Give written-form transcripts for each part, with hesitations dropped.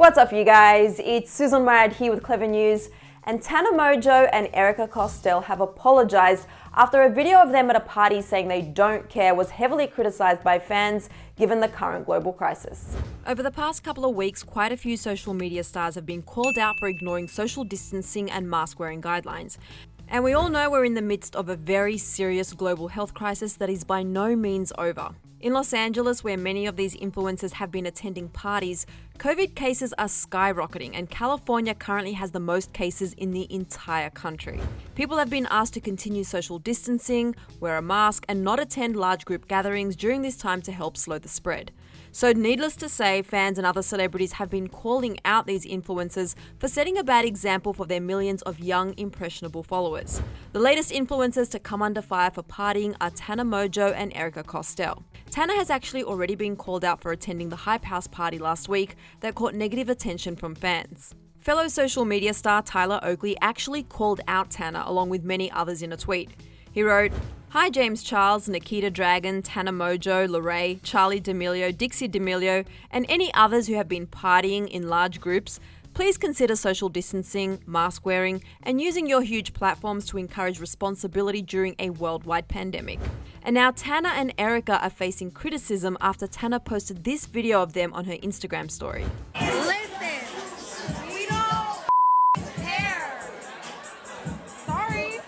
What's up, you guys? It's Sussan Mourad here with Clevver News, and Tana Mongeau and Erika Costell have apologised after a video of them at a party saying they don't care was heavily criticised by fans given the current global crisis. Over the past couple of weeks, quite a few social media stars have been called out for ignoring social distancing and mask-wearing guidelines. And we all know we're in the midst of a very serious global health crisis that is by no means over. In Los Angeles, where many of these influencers have been attending parties, COVID cases are skyrocketing, and California currently has the most cases in the entire country. People have been asked to continue social distancing, wear a mask, and not attend large group gatherings during this time to help slow the spread. So needless to say, fans and other celebrities have been calling out these influencers for setting a bad example for their millions of young, impressionable followers. The latest influencers to come under fire for partying are Tana Mongeau and Erika Costell. Tana has actually already been called out for attending the Hype House party last week that caught negative attention from fans. Fellow social media star Tyler Oakley actually called out Tana along with many others in a tweet. He wrote, "Hi James Charles, Nikita Dragon, Tana Mongeau, Lorray, Charlie D'Amelio, Dixie D'Amelio, and any others who have been partying in large groups. Please consider social distancing, mask wearing, and using your huge platforms to encourage responsibility during a worldwide pandemic." And now Tana and Erika are facing criticism after Tana posted this video of them on her Instagram story. Listen, we don't care. Sorry.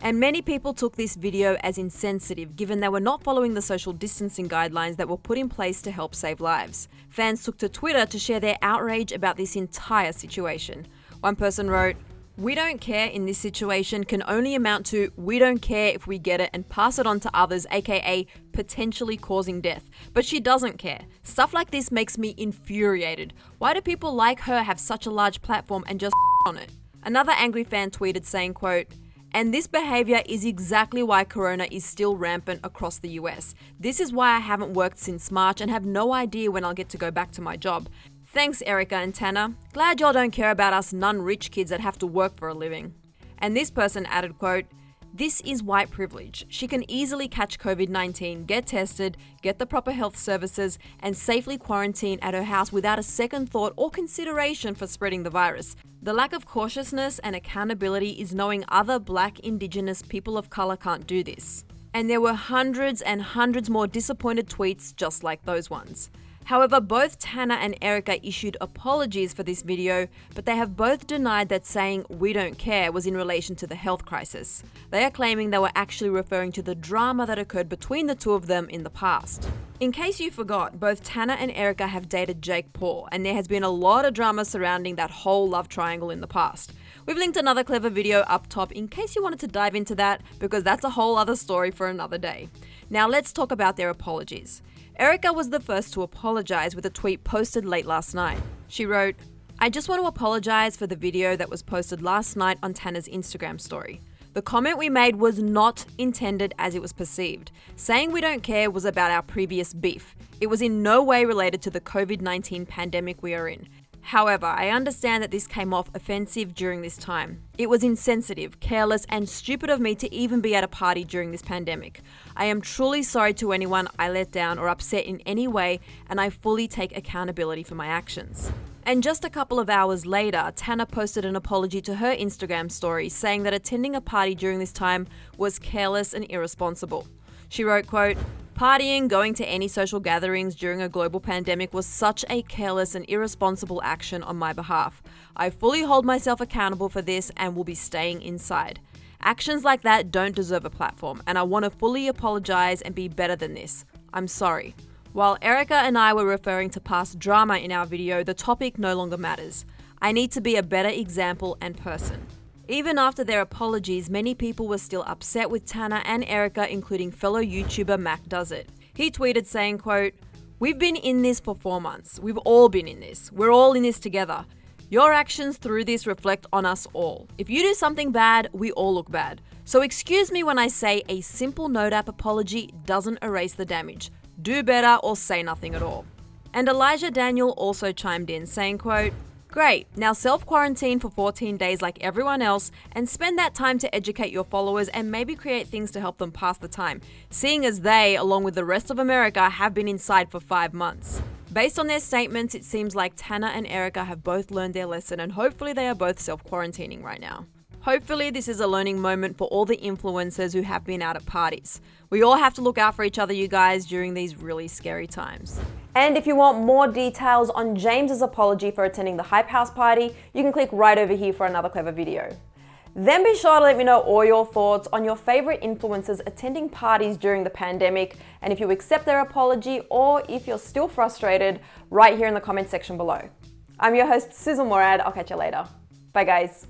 And many people took this video as insensitive, given they were not following the social distancing guidelines that were put in place to help save lives. Fans took to Twitter to share their outrage about this entire situation. One person wrote, "We don't care in this situation can only amount to we don't care if we get it and pass it on to others, aka potentially causing death. But she doesn't care. Stuff like this makes me infuriated. Why do people like her have such a large platform and just on it?" Another angry fan tweeted saying, quote, "And this behavior is exactly why corona is still rampant across the US. This is why I haven't worked since March and have no idea when I'll get to go back to my job. Thanks, Erika and Tana. Glad y'all don't care about us non-rich kids that have to work for a living." And this person added, quote, "This is white privilege. She can easily catch COVID-19, get tested, get the proper health services, and safely quarantine at her house without a second thought or consideration for spreading the virus. The lack of cautiousness and accountability is knowing other Black, Indigenous, people of color can't do this." And there were hundreds and hundreds more disappointed tweets just like those ones. However, both Tana and Erika issued apologies for this video, but they have both denied that saying "we don't care" was in relation to the health crisis. They are claiming they were actually referring to the drama that occurred between the two of them in the past. In case you forgot, both Tana and Erika have dated Jake Paul, and there has been a lot of drama surrounding that whole love triangle in the past. We've linked another Clevver video up top in case you wanted to dive into that, because that's a whole other story for another day. Now let's talk about their apologies. Erika was the first to apologise with a tweet posted late last night. She wrote, "I just want to apologise for the video that was posted last night on Tana's Instagram story. The comment we made was not intended as it was perceived. Saying we don't care was about our previous beef. It was in no way related to the COVID-19 pandemic we are in. However, I understand that this came off offensive during this time. It was insensitive, careless, and stupid of me to even be at a party during this pandemic. I am truly sorry to anyone I let down or upset in any way, and I fully take accountability for my actions." And just a couple of hours later, Tana posted an apology to her Instagram story, saying that attending a party during this time was careless and irresponsible. She wrote, quote, "Partying, going to any social gatherings during a global pandemic was such a careless and irresponsible action on my behalf. I fully hold myself accountable for this and will be staying inside. Actions like that don't deserve a platform, and I want to fully apologize and be better than this. I'm sorry." While Erika and I were referring to past drama in our video, the topic no longer matters. I need to be a better example and person. Even after their apologies, many people were still upset with Tana and Erika, including fellow YouTuber Mac Does It. He tweeted saying, quote, "We've been in this for 4 months. We've all been in this. We're all in this together. Your actions through this reflect on us all. If you do something bad, we all look bad. So excuse me when I say a simple Note app apology doesn't erase the damage. Do better or say nothing at all." And Elijah Daniel also chimed in saying, quote, "Great, now self-quarantine for 14 days like everyone else and spend that time to educate your followers and maybe create things to help them pass the time, seeing as they, along with the rest of America, have been inside for 5 months. Based on their statements, it seems like Tana and Erika have both learned their lesson, and hopefully they are both self-quarantining right now. Hopefully this is a learning moment for all the influencers who have been out at parties. We all have to look out for each other, you guys, during these really scary times. And if you want more details on James's apology for attending the Hype House party, you can click right over here for another Clevver video. Then be sure to let me know all your thoughts on your favorite influencers attending parties during the pandemic, and if you accept their apology or if you're still frustrated, right here in the comment section below. I'm your host, Sussan Mourad. I'll catch you later. Bye guys.